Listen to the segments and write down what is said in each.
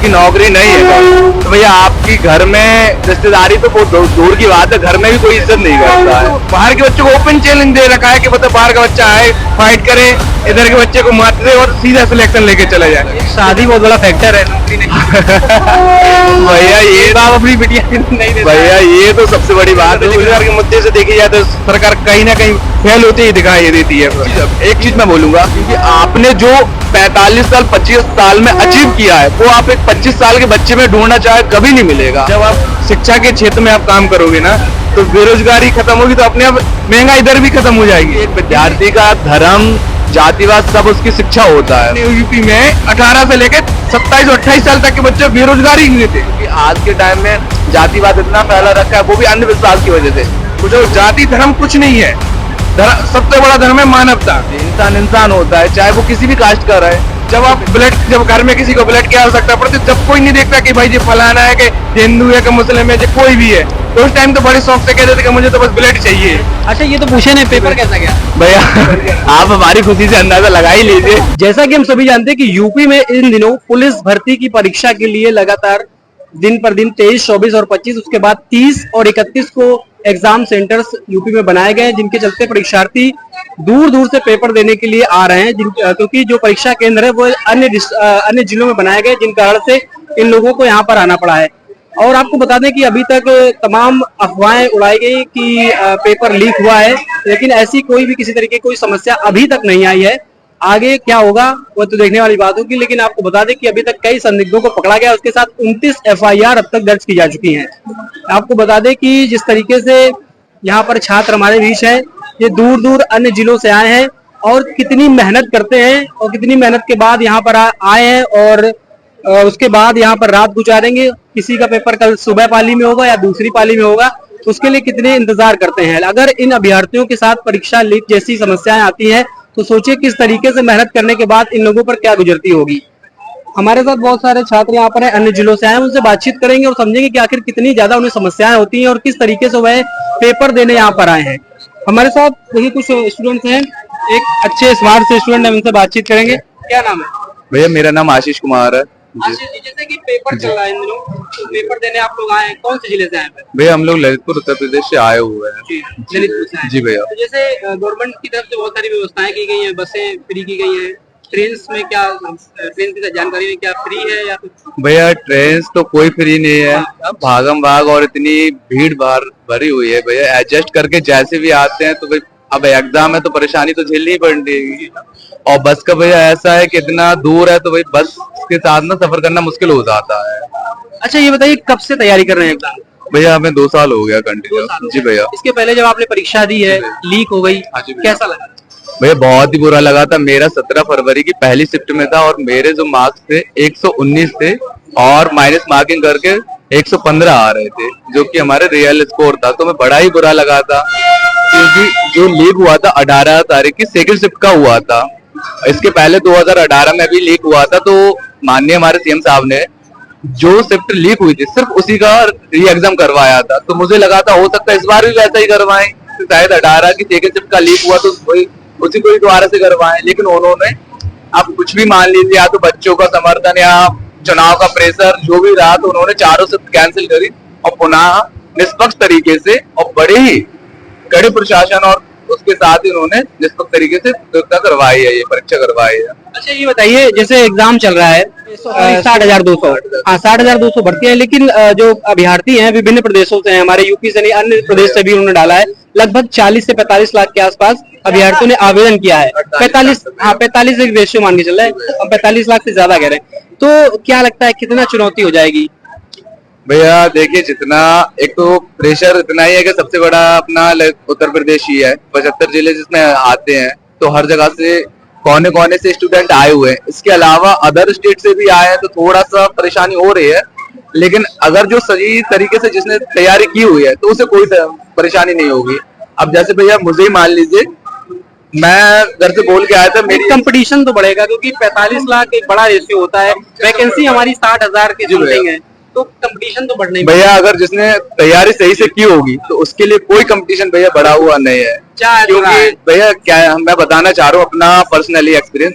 आपकी नौकरी नहीं है तो भैया आपकी घर में रिश्तेदारी तो बहुत दूर की बात है, घर में भी कोई इज्जत नहीं करता है। बाहर के बच्चों को ओपन चैलेंज दे रखा है कि मतलब बाहर का बच्चा आए, फाइट करे, इधर के बच्चे को मार दे और सीधा सिलेक्शन लेके चले जाए। शादी बहुत बड़ा फैक्टर है, नौकरी नहीं। भैया ये बाप अपनी बिटिया नहीं देता। भैया ये तो सबसे बड़ी बात है। रोजगार के मुद्दे से देखी जाए तो सरकार कहीं ना कहीं फेल होती ही दिखाई देती है। एक चीज मैं बोलूंगा कि आपने जो 45 साल 25 साल में अचीव किया है वो आप एक 25 साल के बच्चे में ढूंढना चाहे कभी नहीं मिलेगा। जब आप शिक्षा के क्षेत्र में आप काम करोगे ना तो बेरोजगारी खत्म होगी तो अपने आप महंगाई दर भी खत्म हो जाएगी। एक विद्यार्थी का धर्म जातिवाद सब उसकी शिक्षा होता है। यूपी में 18 से लेकर 27 और 28 साल तक के बच्चे बेरोजगारी ही थे क्योंकि आज के टाइम में जातिवाद इतना फैला रखा है, वो भी अंधविश्वास की वजह से। तो जो जाति धर्म कुछ नहीं है, सबसे बड़ा धर्म है मानवता। इंसान इंसान होता है चाहे वो किसी भी कास्ट का रहे। जब घर में किसी को ब्लड की आवश्यकता पड़ती है जब कोई नहीं देखता कि भाई ये फलाना है कि हिंदू है कि मुस्लिम है, जो कोई भी है, तो उस टाइम तो बड़े शौक से कहते थे कि मुझे तो बस ब्लड चाहिए। अच्छा ये तो पूछे नहीं, पेपर कैसा गया भैया आप हमारी खुशी से अंदाजा लगा ही लीजिए। जैसा कि हम सभी जानते हैं कि यूपी में इन दिनों पुलिस भर्ती की परीक्षा के लिए लगातार दिन पर दिन 23, 24 और 25 उसके बाद 30 और 31 को एग्जाम सेंटर्स यूपी में बनाए गए हैं, जिनके चलते परीक्षार्थी दूर दूर से पेपर देने के लिए आ रहे हैं। क्योंकि जो परीक्षा केंद्र है वो अन्य जिलों में बनाए गए, जिन कारण से इन लोगों को यहाँ पर आना पड़ा है। और आपको बता दें कि अभी तक तमाम अफवाहें उड़ाई गई कि पेपर लीक हुआ है, लेकिन ऐसी कोई भी किसी तरीके की कोई समस्या अभी तक नहीं आई है। आगे क्या होगा वो तो देखने वाली बात होगी, लेकिन आपको बता दें कि अभी तक कई संदिग्धों को पकड़ा गया, उसके साथ 29 FIR अब तक दर्ज की जा चुकी हैं। आपको बता दें कि जिस तरीके से यहाँ पर छात्र हमारे बीच है, ये दूर दूर अन्य जिलों से आए हैं और कितनी मेहनत करते हैं और कितनी मेहनत के बाद यहाँ पर आए हैं और उसके बाद यहाँ पर रात गुजारेंगे। किसी का पेपर कल सुबह पाली में होगा या दूसरी पाली में होगा, उसके लिए कितने इंतजार करते हैं। अगर इन अभ्यर्थियों के साथ परीक्षा लीक जैसी समस्याएं आती हैं तो सोचिए किस तरीके से मेहनत करने के बाद इन लोगों पर क्या गुजरती होगी। हमारे साथ बहुत सारे छात्र यहाँ पर हैं, अन्य जिलों से आए हैं, उनसे बातचीत करेंगे और समझेंगे कि आखिर कितनी ज्यादा उन्हें समस्याएं होती हैं और किस तरीके से वह पेपर देने यहाँ पर आए हैं। हमारे साथ देखिए कुछ स्टूडेंट्स हैं, एक अच्छे स्मार्ट से स्टूडेंट है, उनसे बातचीत करेंगे। क्या नाम है भैया? मेरा नाम आशीष कुमार है। आशीष जी, जैसे कि पेपर चल रहा है इन दिनों, तो पेपर देने आप लोग आए हैं, कौन से जिले से आए हैं? भैया हम लोग ललितपुर उत्तर प्रदेश से आए हुए हैं। ललितपुर से आए। जी भैया। तो जैसे गवर्नमेंट की तरफ से बहुत सारी व्यवस्थाएं की गई हैं, बसें फ्री की गई हैं, ट्रेन में क्या, ट्रेन की जानकारी में क्या फ्री है या कुछ? भैया ट्रेन तो कोई फ्री नहीं है, भागम भाग और इतनी भीड़ भाड़ भरी हुई है। भैया एडजस्ट करके जैसे भी आते हैं तो भाई अब एग्जाम है तो परेशानी तो झेलनी पड़ेगी। और बस का भैया ऐसा है कि इतना दूर है तो भाई बस के साथ ना सफर करना मुश्किल हो जाता है। अच्छा ये बताइए कब से तैयारी कर रहे हैं एग्जाम? भैया हमें 2 साल हो गया कंटिन्यू। जी भैया। इसके पहले जब आपने परीक्षा दी है, लीक हो गई, कैसा लगा? भैया बहुत ही बुरा लगा था। मेरा 17 फरवरी की पहली शिफ्ट में था और मेरे जो मार्क्स थे 119 थे और माइनस मार्किंग करके 115 आ रहे थे, जो कि हमारे रियल स्कोर था। तो मैं बड़ा ही बुरा लगा था क्योंकि जो लीक हुआ था 18 तारीख की सेकंड शिफ्ट का हुआ था। इसके पहले 2018 में भी लीक हुआ था। तो माननीय हमारे सीएम साहब ने जो शिफ्ट लीक हुई थी सिर्फ उसी का री एग्जाम करवाया था। तो मुझे लगा था हो सकता है इस बार भी वैसा ही करवाएं, शायद 18 की सेकंड शिफ्ट का लीक हुआ तो उसी को ही दोबारा से करवाएं। लेकिन उन्होंने आप कुछ भी मान लीजिए, या तो बच्चों का समर्थन या चुनाव का प्रेशर जो भी रहा, तो उन्होंने चारों शिफ्ट कैंसिल करी और पुनः निष्पक्ष तरीके से और बड़े ही कड़े प्रशासन और उसके साथ ही उन्होंने निष्पक्ष तरीके से करवाई है, ये परीक्षा करवाई है। अच्छा ये बताइए जैसे एग्जाम चल रहा है 60,200, हाँ 60,200 भर्ती है, लेकिन जो अभ्यर्थी हैं विभिन्न प्रदेशों से हैं, हमारे यूपी से नहीं अन्य प्रदेश से भी उन्होंने डाला है। लगभग 40 से 45 लाख के आसपास अभ्यर्थियों ने आवेदन किया है। 45 एक रेशियो मान के चल रहा है, हम 45 लाख से ज्यादा कह रहे हैं। तो क्या लगता है कितना चुनौती हो जाएगी? भैया देखिए जितना एक तो प्रेशर इतना ही है कि सबसे बड़ा अपना उत्तर प्रदेश ही है, 75 जिले जिसमें आते हैं, तो हर जगह से कोने कोने से स्टूडेंट आए हुए हैं। इसके अलावा अदर स्टेट से भी आए हैं तो थोड़ा सा परेशानी हो रही है। लेकिन अगर जो सही तरीके से जिसने तैयारी की हुई है तो उसे कोई परेशानी नहीं होगी। अब जैसे भैया मुझे ही मान लीजिए, मैं घर से बोल के आया था, मेरी कंपटीशन तो बढ़ेगा क्योंकि 45 लाख एक बड़ा रेशियो होता है, वैकेंसी हमारी 60,000 के समथिंग है, तो कंपटीशन तो बढ़ना ही भैया। अगर जिसने तैयारी सही से की होगी तो उसके लिए कोई कंपटीशन भैया बढ़ा हुआ नहीं है। क्योंकि भैया क्या है, मैं बताना चाह रहा हूँ अपना पर्सनली एक्सपीरियंस।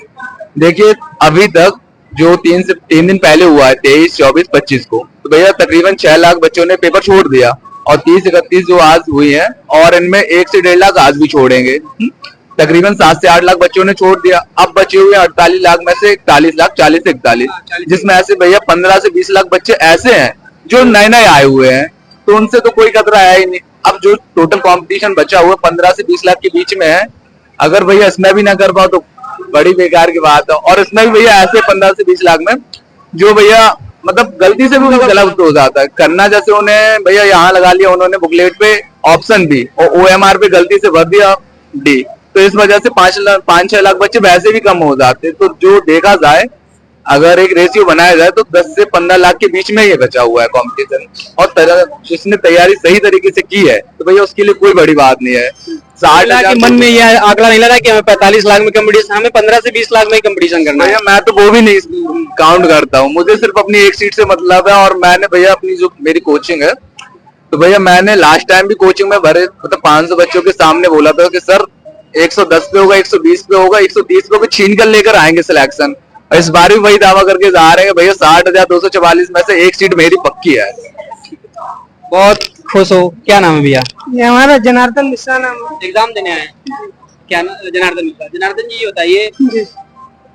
देखिए अभी तक जो 3 दिन पहले हुआ है, 23, 24, 25 को, तो भैया तकरीबन 6 लाख बच्चों ने पेपर छोड़ दिया, और 30, 31 जो आज हुई है, और इनमें 1 से 1.5 लाख आज भी छोड़ेंगे। तकरीबन 7 से 8 लाख बच्चों ने छोड़ दिया। अब बचे हुए 48 लाख में से 41 लाख, 40 से 41, जिसमें ऐसे भैया 15 से 20 लाख बच्चे ऐसे हैं जो नए नए आए हुए हैं, तो उनसे तो कोई खतरा है ही नहीं। अब जो टोटल कंपटीशन बचा हुआ 15 से 20 लाख के बीच में है, अगर भैया इसमें भी ना कर पाओ तो बड़ी बेकार की बात है। और इसमें भी भैया ऐसे 15 से 20 लाख में जो भैया मतलब गलती से भी गलत हो जाता है करना, जैसे उन्हें भैया यहाँ लगा लिया उन्होंने बुकलेट पे ऑप्शन डी और OMR पे गलती से भर दिया डी, तो इस वजह से 5-6 लाख बच्चे वैसे भी कम हो जाते। तो जो देखा जाए, अगर एक रेशियो बनाया जाए तो 10 से 15 लाख के बीच में ये बचा हुआ है कंपटीशन, और जिसने तैयारी सही तरीके से की है तो भैया उसके लिए कोई बड़ी बात नहीं है। 60 लाख के मन में यह आंकड़ा नहीं लगा कि हमें 45 लाख में कंपटीशन, हमें 15 से 20 लाख में कंपटीशन करना है। भैया मैं तो वो भी नहीं काउंट करता हूँ, मुझे सिर्फ अपनी एक सीट से मतलब है। और मैंने भैया अपनी जो मेरी कोचिंग है, तो भैया मैंने लास्ट टाइम भी कोचिंग में भरे मतलब 500 बच्चों के सामने बोला था कि सर 110 पे होगा, 120 पे होगा, 130 पे भी छीन कर लेकर आएंगे सिलेक्शन। और इस बार भी वही दावा करके जा रहे हैं भैया 60,244 में से एक सीट मेरी पक्की है। बहुत खुश हो। क्या नाम है भैया? ये हमारा जनार्दन मिश्रा नाम है। एग्जाम देने आए हैं। क्या जनार्दन मिश्रा। जनार्दन जी बताइए,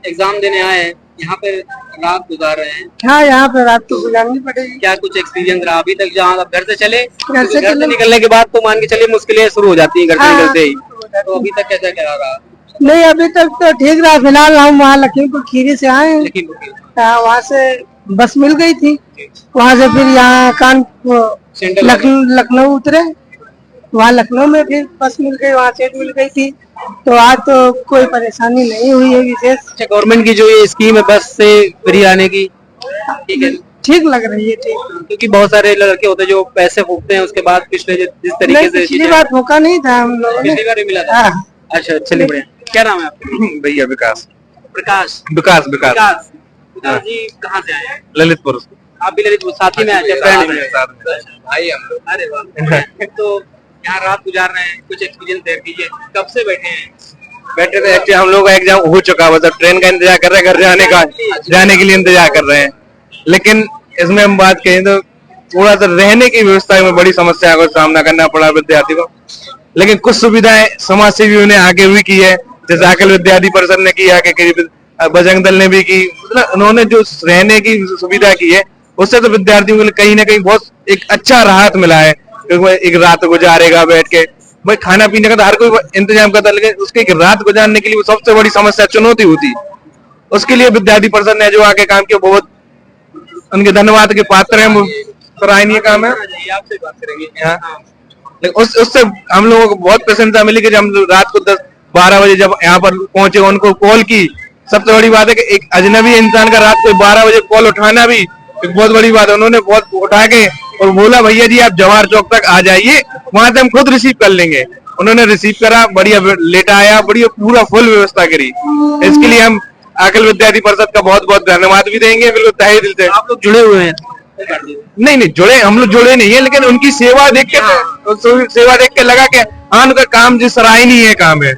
एग्जाम देने आए हैं, यहाँ पे रात गुजार रहे हैं। हाँ, यहाँ पे रात तो गुजारनी पड़ेगी। क्या कुछ एक्सपीरियंस रहा अभी तक? जहाँ आप घर से चले, घर से निकलने के बाद तो मान के चलिए मुश्किलें शुरू हो जाती है घर से निकलते ही, तो अभी तक कैसा क्या रहा? नहीं, अभी तक तो ठीक रहा। फिलहाल हम वहाँ लखीमपुर खीरी से आए हैं। वहाँ से बस मिल गई थी, वहाँ से फिर यहाँ लखनऊ उतरे, वहाँ लखनऊ में फिर बस मिल गई, वहाँ सीट मिल गई थी। तो आज तो कोई परेशानी नहीं हुई है विशेष। गवर्नमेंट की जो ये स्कीम है बस से फ्री आने की, ठीक है, ठीक लग रही है। ठीक, क्योंकि बहुत सारे लड़के होते हैं जो पैसे फूकते हैं, उसके बाद पिछले जिस तरीके से पिछली बार मौका नहीं था हम लोगों ने। पिछली बार मिला था। अच्छा, चलिए बढ़िया। क्या नाम है आपका? भैया विकास प्रकाश। विकास विकास विकास जी कहाँ से आए हैं? ललितपुर। आप भी ललितपुर साथ ही में आए थे? भाई हम लोग। अरे वाह। तो यहाँ रात गुजार रहे हैं, कुछ एक्सपीरियंस शेयर कीजिए। कब से बैठे हैं? बैठे थे, एक्चुअली हम लोग का एग्जाम हो चुका है, मतलब ट्रेन का इंतजार कर रहे हैं, घर जाने के लिए इंतजार कर रहे हैं। लेकिन इसमें हम बात करें तो थोड़ा सा रहने की व्यवस्था में बड़ी समस्या का सामना करना पड़ा विद्यार्थी को। लेकिन कुछ सुविधाएं समाज सेवियों ने आगे भी की है, जैसे अखिल विद्यार्थी परिषद ने किया, बजरंग दल ने भी की। मतलब उन्होंने जो रहने की सुविधा की है उससे तो विद्यार्थियों के लिए कहीं ना कहीं बहुत एक अच्छा राहत मिला है। एक रात गुजारेगा बैठ के, भाई खाना पीने का तो हर कोई इंतजाम करता है, लेकिन उसके एक रात गुजारने के लिए सबसे बड़ी समस्या चुनौती होती। उसके लिए विद्यार्थी परिषद ने जो आके काम किया, बहुत उनके धन्यवाद के पात्र हैं। सराहनीय काम है। आपसे बात करेंगे। उससे हम लोगों को बहुत प्रसन्नता मिली कि जब हम रात को 10-12 बजे जब यहाँ पर पहुंचे, उनको कॉल की। सबसे बड़ी बात है कि एक अजनबी इंसान का रात को 12 बजे कॉल उठाना भी एक बहुत बड़ी बात है। उन्होंने बहुत उठा के और बोला भैया जी आप जवाहर चौक तक आ जाइए, वहां से हम खुद रिसीव कर लेंगे। उन्होंने रिसीव करा, बढ़िया लेटा आया, बढ़िया पूरा फुल व्यवस्था करी। इसके लिए हम अखिल विद्यार्थी परिषद का बहुत बहुत धन्यवाद भी देंगे, बिल्कुल तहे दिल से। आप लोग जुड़े हुए हैं? नहीं जुड़े, हम लोग जुड़े नहीं है, लेकिन उनकी सेवा देख के लगा कि हाँ उनका काम जो सराहनीय है काम है।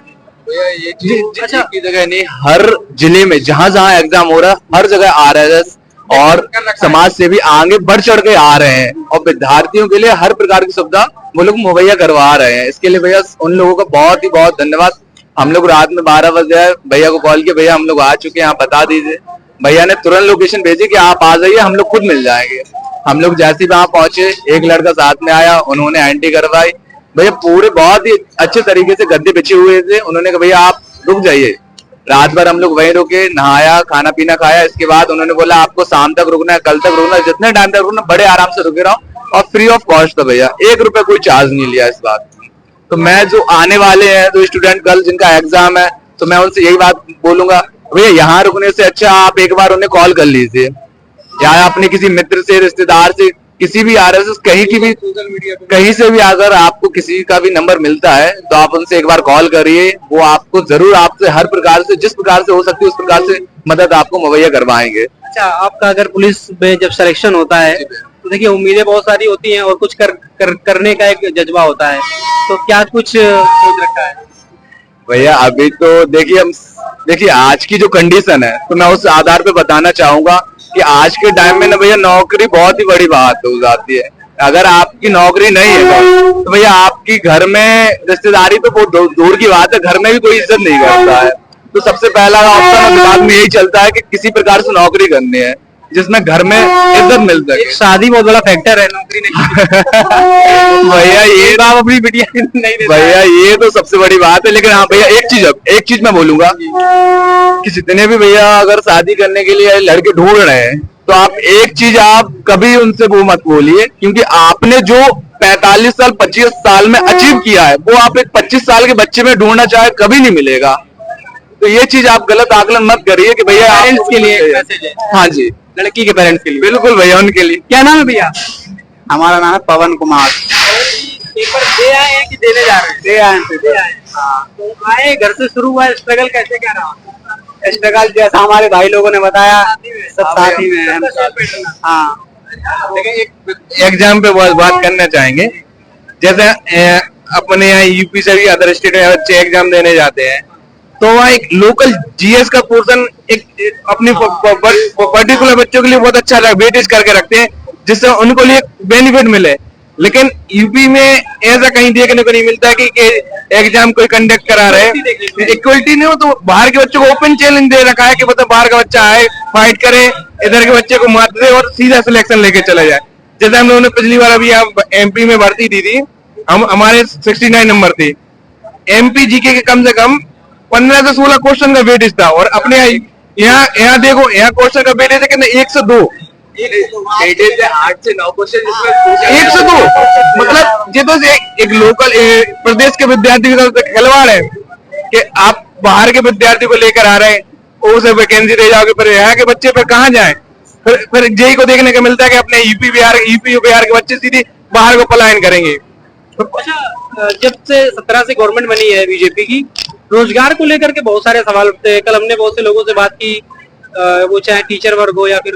ये अच्छा की जगह नहीं, हर जिले में जहाँ जहाँ एग्जाम हो रहा है हर जगह RSS और समाज सेवी आगे बढ़ चढ़ के आ रहे हैं, और विद्यार्थियों के लिए हर प्रकार की सुविधा वो लोग मुहैया करवा रहे हैं। इसके लिए भैया उन लोगों का बहुत ही बहुत धन्यवाद। हम लोग रात में 12 बजे भैया को कॉल किया, भैया हम लोग आ चुके हैं, आप बता दीजिए। भैया ने तुरंत लोकेशन भेजी कि आप आ जाइए, हम लोग खुद मिल जाएंगे। हम लोग जैसे ही वहां पहुंचे, एक लड़का साथ में आया, उन्होंने एंट्री करवाई। भैया पूरे बहुत ही अच्छे तरीके से गद्दे बिछे हुए थे। उन्होंने कहा भैया आप रुक जाइए। रात भर हम लोग वहीं रुके, नहाया, खाना पीना खाया। इसके बाद उन्होंने बोला आपको शाम तक रुकना है, कल तक रुकना है, जितने टाइम तक रुकना, बड़े आराम से रुके रहो, और फ्री ऑफ कॉस्ट था भैया, 1 रुपया कोई चार्ज नहीं लिया इस बात। तो मैं जो आने वाले हैं जो स्टूडेंट कल जिनका एग्जाम है, तो मैं उनसे यही बात बोलूंगा, भैया यहाँ रुकने से अच्छा आप एक बार उन्हें कॉल कर लीजिए, या अपने किसी मित्र से, रिश्तेदार से, किसी भी RSS कहीं से भी अगर आपको किसी का भी नंबर मिलता है तो आप उनसे एक बार कॉल करिए। वो आपको जरूर आपसे हर प्रकार से, जिस प्रकार से हो सकती है उस प्रकार से मदद आपको मुहैया करवाएंगे। अच्छा, आपका अगर पुलिस में जब सिलेक्शन होता है तो देखिए उम्मीदें बहुत सारी होती हैं और कुछ करने का एक जज्बा होता है, तो क्या कुछ सोच रखा है? भैया अभी तो देखिए हम देखिए आज की जो कंडीशन है तो मैं उस आधार पे बताना चाहूंगा कि आज के टाइम में ना भैया नौकरी बहुत ही बड़ी बात हो जाती है। अगर आपकी नौकरी नहीं है तो भैया आपकी घर में रिश्तेदारी तो बहुत दूर की बात है, घर में भी कोई इज्जत नहीं करता है। तो सबसे पहला ऑप्शन दिमाग में यही चलता है कि किसी प्रकार से नौकरी करनी है जिसमें घर में इज्जत मिल सके। शादी बहुत बड़ा फैक्टर है नौकरी नहीं। भैया ये आप अपनी बिटिया नहीं देता भैया ये तो सबसे बड़ी बात है, लेकिन हाँ भैया एक चीज मैं बोलूंगा कि जितने भी भैया अगर शादी करने के लिए लड़के ढूंढ रहे हैं तो आप एक चीज आप कभी उनसे वो मत बोलिए, क्योंकि आपने जो 45 साल 25 साल में अचीव किया है वो आप एक 25 साल के बच्चे में ढूंढना चाहे कभी नहीं मिलेगा। तो ये चीज आप गलत आकलन मत करिए कि भैया पेरेंट्स के लिए एक मैसेज है। हाँ जी, लड़की के पेरेंट्स के लिए बिल्कुल भैया उनके लिए। क्या नाम है भैया? हमारा नाम है पवन कुमार। एक बार दे आए हैं कि देने जा रहे हैं? दे आए दे आए। हाँ, तो आए घर से शुरू हुआ स्ट्रगल कैसे क्या रहा? स्ट्रगल जैसा हमारे भाई लोगों ने बताया सब साथ ही में हैं। हाँ, लेकिन एक एग्जाम पे बात करना चाहेंगे। जैसे अपने यहाँ यूपी से भी अदर स्टेट में बच्चे एग्जाम देने जाते हैं तो वहाँ एक लोकल जीएस का पोर्शन एक अपने पर्टिकुलर बच्चों के लिए बहुत अच्छा वेटेज करके रखते हैं जिससे उनको लिए बेनिफिट मिले। लेकिन यूपी में ऐसा कहीं देखने को नहीं मिलता है कि एग्जाम कोई कंडक्ट करा रहे हैं। इक्वलिटी नहीं हो तो बाहर के बच्चों को ओपन चैलेंज दे रखा है कि मतलब बाहर का बच्चा आए फाइट करे, इधर के बच्चे को मात दे और सीधा सिलेक्शन लेके चला जाए। जैसे हम लोगों ने पिछली बार अभी एमपी में भर्ती दी थी, हम हमारे 69 नंबर थे। एमपी जीके के कम से कम 15 से 16 क्वेश्चन का वेटेज था और अपने यहाँ देखो यहाँ क्वेश्चन का वेटेज है कितना 1 से 2 8 से 9 क्वेश्चन 1 से 2 मतलब ये तो एक लोकल प्रदेश के विद्यार्थी के साथ खिलवाड़ है कि आप बाहर के विद्यार्थी को लेकर आ रहे हैं उसे वैकेंसी दे जाओगे, फिर यहाँ के बच्चे फिर कहाँ जाएं? फिर जेई को देखने को मिलता है कि अपने यूपी बिहार के बच्चे सीधे बाहर को पलायन करेंगे। अच्छा, जब से 17 से गवर्नमेंट बनी है बीजेपी की, रोजगार को लेकर के बहुत सारे सवाल उठते हैं। कल हमने बहुत से लोगों से बात की, वो चाहे टीचर वर्ग हो या फिर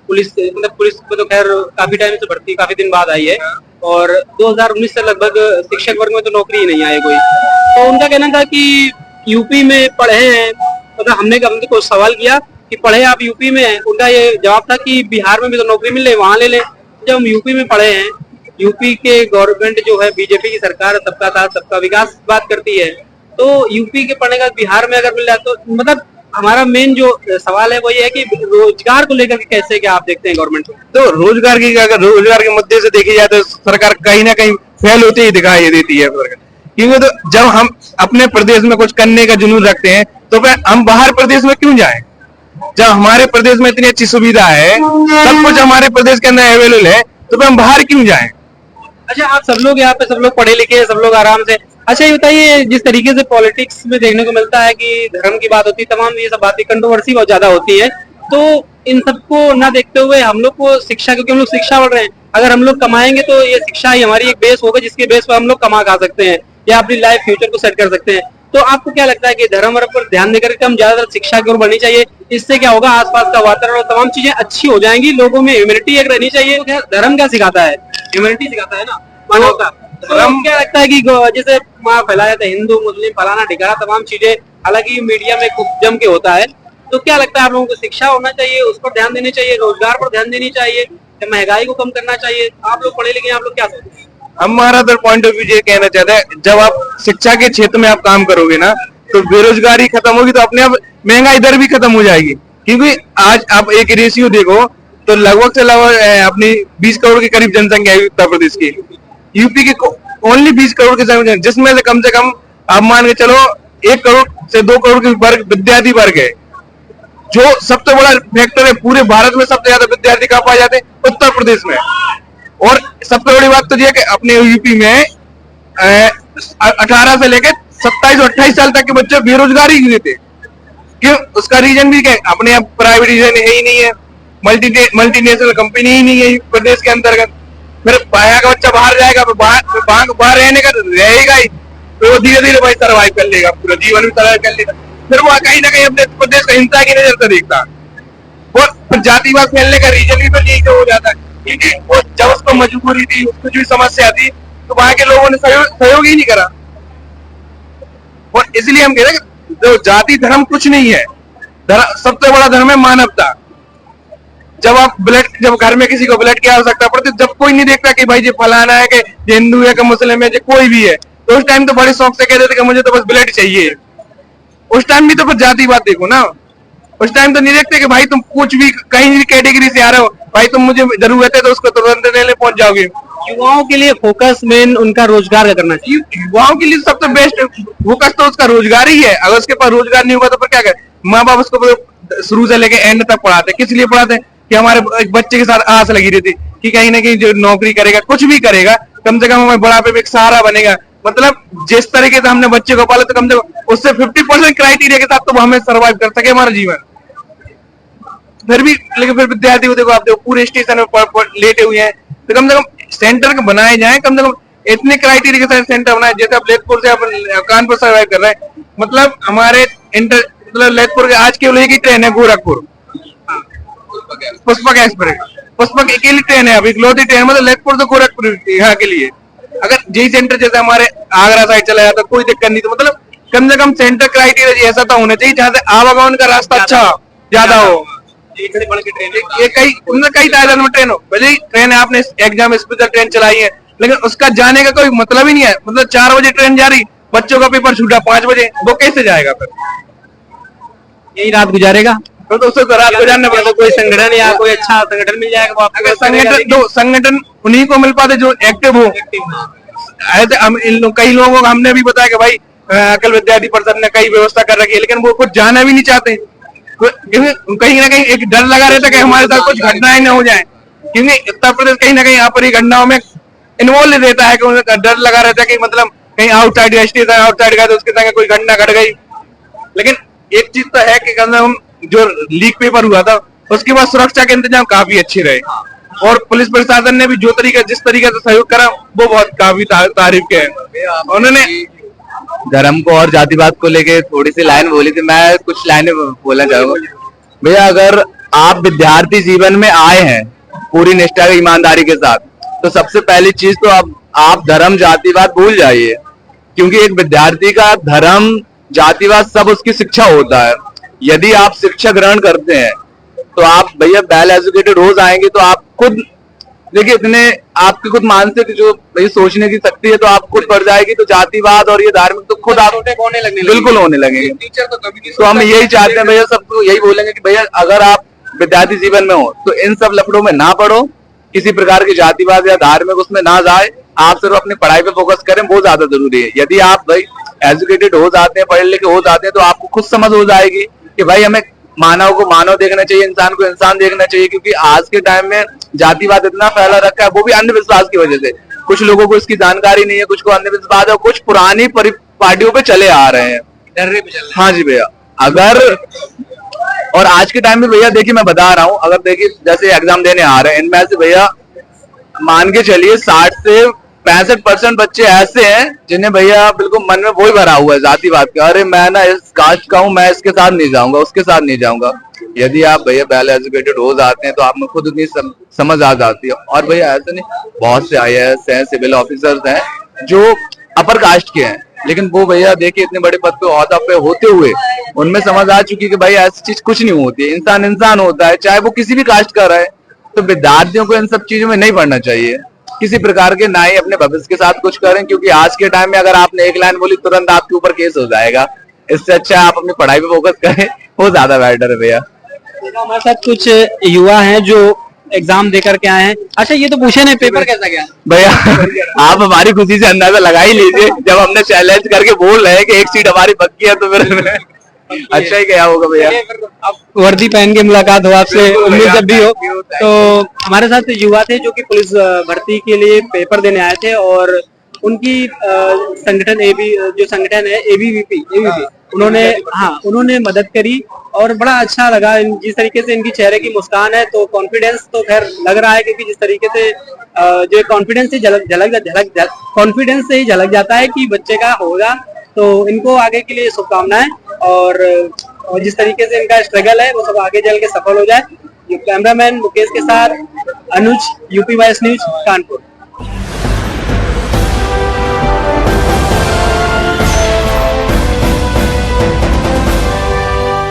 पुलिस, मतलब पुलिस में तो खैर काफी टाइम से भर्ती काफी दिन बाद आई है और 2019 से लगभग शिक्षक वर्ग में तो नौकरी ही नहीं आई कोई। तो उनका कहना था कि यूपी में पढ़े हैं, मतलब हमने कुछ सवाल किया कि पढ़े आप यूपी में हैं, उनका ये जवाब था कि बिहार में भी तो नौकरी मिल रही है वहां ले लें। जब हम यूपी में पढ़े हैं, यूपी के गवर्नमेंट जो है बीजेपी की सरकार सबका साथ सबका विकास बात करती है, तो यूपी के पढ़ने का बिहार में अगर मिल जाए तो मतलब हमारा मेन जो सवाल है वो ये है कि रोजगार को लेकर के कैसे क्या आप देखते हैं गवर्नमेंट को? तो अगर रोजगार के मुद्दे से देखी जाए तो सरकार कहीं ना कहीं फेल होती ही दिखाई देती है। क्योंकि तो जब हम अपने प्रदेश में कुछ करने का जुनून रखते हैं तो फिर हम बाहर प्रदेश में क्यों जाएं? जब हमारे प्रदेश में इतनी अच्छी सुविधा है, सब कुछ हमारे प्रदेश के अंदर अवेलेबल है, तो फिर हम बाहर क्यों जाएं? अच्छा, आप सब लोग यहाँ पे सब लोग पढ़े लिखे हैं, सब लोग आराम से। अच्छा, ये बताइए, जिस तरीके से पॉलिटिक्स में देखने को मिलता है कि धर्म की बात होती है, तमाम ये सब बातें कंट्रोवर्सी बहुत ज्यादा होती है, तो इन सबको ना देखते हुए हम लोग को शिक्षा, क्योंकि हम लोग शिक्षा पढ़ रहे हैं, अगर हम लोग कमाएंगे तो ये शिक्षा ही हमारी एक बेस होगा जिसके बेस पर हम लोग कमा खा सकते हैं या अपनी लाइफ फ्यूचर को सेट कर सकते हैं। तो आपको क्या लगता है कि धर्म पर ध्यान देकर के हम ज्यादातर शिक्षा की ओर बढ़नी चाहिए? इससे क्या होगा, आसपास का वातावरण और तमाम चीजें अच्छी हो जाएंगी, लोगों में ह्यूमैनिटी एक रहनी चाहिए। तो क्या धर्म क्या सिखाता है? ह्यूमैनिटी सिखाता है ना, मानवता। धर्म क्या लगता है कि जैसे वहाँ फैलाया जाता है हिंदू मुस्लिम फलाना ठिकाना तमाम चीजें, हालांकि मीडिया में खूब जम के होता है, तो क्या लगता है आप लोगों को शिक्षा होना चाहिए, उस पर ध्यान देनी चाहिए, रोजगार पर ध्यान देनी चाहिए, महंगाई को कम करना चाहिए? आप लोग पढ़े लिखे, आप लोग क्या सोचते हैं? हमारा तो पॉइंट ऑफ व्यू ये कहना चाहता है, जब आप शिक्षा के क्षेत्र में आप काम करोगे ना तो बेरोजगारी खत्म होगी, तो अपने आप महंगाई दर भी खत्म हो जाएगी। क्योंकि आज आप एक रेशियो देखो तो लगभग से लगभग अपनी 20 करोड़ के करीब जनसंख्या है उत्तर प्रदेश की, यूपी की ओनली 20 करोड़ की जनसंख्या, जिसमें से कम आप मान के चलो 1 करोड़ से 2 करोड़ के वर्ग विद्यार्थी वर्ग है। जो सबसे बड़ा फैक्टर है पूरे भारत में, सबसे ज्यादा विद्यार्थी कहाँ पाए जाते हैं? उत्तर प्रदेश में। और सबसे बड़ी बात तो ये है कि अपने यूपी में 18 से लेकर 27 और 28 साल तक के बच्चे बेरोजगारी ही थे। क्यों? उसका रीजन भी क्या है? अपने यहाँ प्राइवेटाइजेशन है ही नहीं है, मल्टीनेशनल कंपनी ही नहीं है प्रदेश के अंतर्गत। फिर यहाँ का बच्चा बाहर जाएगा, बाहर रहने का रहेगा ही, तो वो धीरे धीरे भाई सर्वाइव कर लेगा, पूरा जीवन भी सर्वाइव कर लेगा। फिर वो कहीं ना कहीं अपने प्रदेश का हिंसा की नजर से देखता है और जातिवाद फैलने का रीजन भी फिर यही हो जाता है। क्योंकि वो जब उसको मजबूरी थी, उसको जो समस्या थी, तो वहां के लोगों ने सहयोग ही नहीं करा। और इसलिए हम कह रहे हैं कि जो जाति धर्म कुछ नहीं है, सबसे बड़ा धर्म है मानवता। जब आप जब घर में किसी को ब्लड की आवश्यकता पड़ती है, जब कोई नहीं देखता कि भाई ये फलाना है, कि ये हिंदू है, कि मुस्लिम है, कोई भी है, तो उस टाइम तो बड़े शौक से कह देते कि मुझे तो बस ब्लड चाहिए। उस टाइम भी तो फिर जातिवाद देखो ना, उस टाइम तो नहीं देखते कि भाई तुम कुछ भी कहीं भी कैटेगरी से आ रहे हो, भाई तुम मुझे जरूरत है तो उसको तुरंत लेने पहुंच जाओगे। युवाओं के लिए फोकस मेन उनका रोजगार का करना चाहिए। युवाओं के लिए सबसे बेस्ट फोकस तो उसका रोजगार ही है। अगर उसके पास रोजगार नहीं होगा तो फिर क्या करे? माँ बाप उसको शुरू से लेके एंड तक पढ़ाते, किस लिए पढ़ाते? कि हमारे एक बच्चे के साथ आस लगी रहती कि कहीं ना कहीं जो नौकरी करेगा, कुछ भी करेगा, कम से कम हमें बुढ़ापे में एक सहारा बनेगा। मतलब जिस तरीके से हमने बच्चे को पाला, तो कम से कम उससे 50% क्राइटेरिया के साथ तो हमें सर्वाइव कर सके हमारा जीवन। फिर भी लेकिन फिर विद्यार्थी को देखो, आप देखो पूरे स्टेशन में लेटे हुए हैं, तो कम से कम सेंटर बनाए जाए, कम से कम इतने क्राइटेरिया के साथ सेंटर बनाए। जैसे आप लेटपुर से कानपुर सर्वाइव कर रहे हैं, मतलब हमारे मतलब लेटपुर के आज केवल एक ही ट्रेन है, गोरखपुर पुष्पक एक्सप्रेस। पुष्पक अकेली ट्रेन है, अभी इकलौती ट्रेन, मतलब लेटपुर से गोरखपुर यहाँ के लिए। अगर यही सेंटर जैसे हमारे आगरा साइड चला जाता, कोई दिक्कत नहीं। तो मतलब कम से कम सेंटर क्राइटेरिया ऐसा तो होना चाहिए जहाँ से आवागमन का रास्ता अच्छा ज्यादा हो। ये कई तादाद में ट्रेन हो, भले ही ट्रेन है, आपने एग्जाम स्पेशल ट्रेन चलाई है, लेकिन उसका जाने का कोई मतलब ही नहीं है। मतलब 4 बजे ट्रेन जा रही, बच्चों का पेपर छूटा 5 बजे, वो कैसे जाएगा? फिर यही रात गुजारेगा, तो उसे तो रात को जानना पड़ेगा। कोई संगठन या कोई अच्छा संगठन मिल जाएगा, वो आपको संगठन उन्हीं को मिल पाते जो एक्टिव हो। ऐसे हम कई लोगों को हमने भी बताया कि भाई अकल विद्यार्थी परिषद ने कई व्यवस्था कर रखी है, लेकिन वो कुछ जाना भी नहीं चाहते, क्योंकि कहीं ना कहीं एक डर लगा रहता है कि हमारे साथ कुछ घटनाएं न हो जाए। क्योंकि उत्तर प्रदेश कहीं ना कहीं आपरी घटनाओं में इन्वॉल्व रहता है, कि उन्हें डर लगा रहता है कि मतलब कहीं आउटसाइड स्टेशन आउटसाइड का तो उसके संग कोई घटना घट गई। लेकिन एक चीज तो है कि हम जो लीक पेपर हुआ था, उसके बाद सुरक्षा के इंतजाम काफी अच्छे रहे, और पुलिस प्रशासन ने भी जिस तरीके से सहयोग करा, वो बहुत काफी तारीफ के है। उन्होंने धर्म को और जातिवाद को लेके थोड़ी सी लाइन बोली थी, मैं कुछ लाइनें बोलना चाहूंगा। भैया, अगर आप विद्यार्थी जीवन में आए हैं पूरी निष्ठा ईमानदारी के साथ, तो सबसे पहली चीज तो आप धर्म जातिवाद भूल जाइए, क्योंकि एक विद्यार्थी का धर्म जातिवाद सब उसकी शिक्षा होता है। यदि आप शिक्षा ग्रहण करते हैं तो आप भैया वेल एजुकेटेड हो जाएंगे, तो आप खुद देखिए, इतने आपकी खुद मानसिक जो भाई सोचने की शक्ति है तो आप खुद बढ़ जाएगी, तो जातिवाद और ये धार्मिक तो खुद आप बिल्कुल होने लगेंगे। तो हम यही चाहते हैं भैया, सबको यही बोलेंगे कि भैया अगर आप विद्यार्थी जीवन में हो तो इन सब लफड़ों में ना पड़ो, किसी प्रकार की जातिवाद या धार्मिक उसमें ना जाए, आप सिर्फ अपनी पढ़ाई पे फोकस करें, वो ज्यादा जरूरी है। यदि आप भाई एजुकेटेड हो जाते हैं, पढ़े लिखे हो जाते हैं, तो आपको खुद समझ हो जाएगी कि भाई हमें मानव को मानव देखना चाहिए, इंसान को इंसान देखना चाहिए। क्योंकि आज के टाइम में जातिवाद इतना फैला रखा है, वो भी अंधविश्वास की वजह से। कुछ लोगों को इसकी जानकारी नहीं है, कुछ को अंधविश्वास है, कुछ पुरानी पार्टियों पे चले आ रहे हैं। हाँ जी भैया, अगर और आज के टाइम में भैया देखिए मैं बता रहा हूँ, अगर देखिए जैसे एग्जाम देने आ रहे हैं, इनमें से भैया मान के चलिए 60 से 65% बच्चे ऐसे हैं जिन्हें भैया बिल्कुल मन में वही भरा हुआ है जातिवाद का। अरे मैं ना इस कास्ट का हूँ, मैं इसके साथ नहीं जाऊंगा, उसके साथ नहीं जाऊंगा। यदि आप भैया वेल एजुकेटेड हो जाते हैं तो आप में खुद उतनी समझ आ जाती है। और भैया ऐसे नहीं, बहुत से IAS हैं, सिविल ऑफिसर्स हैं जो अपर कास्ट के हैं, लेकिन वो भैया देखिए इतने बड़े पद पे ओहदा पे होते हुए उनमें समझ आ चुकी कि भाई ऐसी चीज कुछ नहीं होती है, इंसान इंसान होता है, चाहे वो किसी भी कास्ट का रहे। तो विद्यार्थियों को इन सब चीजों में नहीं पढ़ना चाहिए किसी प्रकार के, ना ही अपने भविष्य के साथ कुछ करें, क्योंकि आज के टाइम में अगर आपने एक लाइन बोली तुरंत आपके ऊपर केस हो जाएगा। इससे अच्छा आप अपनी पढ़ाई पे फोकस करें, वो ज्यादा बेटर है भैया। हमारे साथ कुछ युवा हैं जो एग्जाम दे करके आए हैं। अच्छा, ये तो पूछे नहीं पेपर कैसा गया भैया? आप हमारी खुशी से अंदाजा लगा ही लीजिए, जब हमने चैलेंज करके बोल रहे हैं कि एक सीट हमारी पक्की है, तो फिर अच्छा ही गया होगा भैया। अब वर्दी पहन के मुलाकात हो आपसे, उम्मीद जब भी हो। तो हमारे साथ युवा थे जो कि पुलिस भर्ती के लिए पेपर देने आए थे, और उनकी संगठन जो संगठन है ABVP उन्होंने मदद करी, और बड़ा अच्छा लगा जिस तरीके से इनकी चेहरे की मुस्कान है। तो कॉन्फिडेंस तो खैर लग रहा है, क्योंकि जिस तरीके से जो कॉन्फिडेंस से कॉन्फिडेंस से ही झलक जाता है कि बच्चे का होगा। तो इनको आगे के लिए शुभकामनाएं, और जिस तरीके से इनका स्ट्रगल है वो सब आगे चल के सफल हो जाए। कैमरामैन मुकेश के साथ अनुज, UP वाइस न्यूज, कानपुर।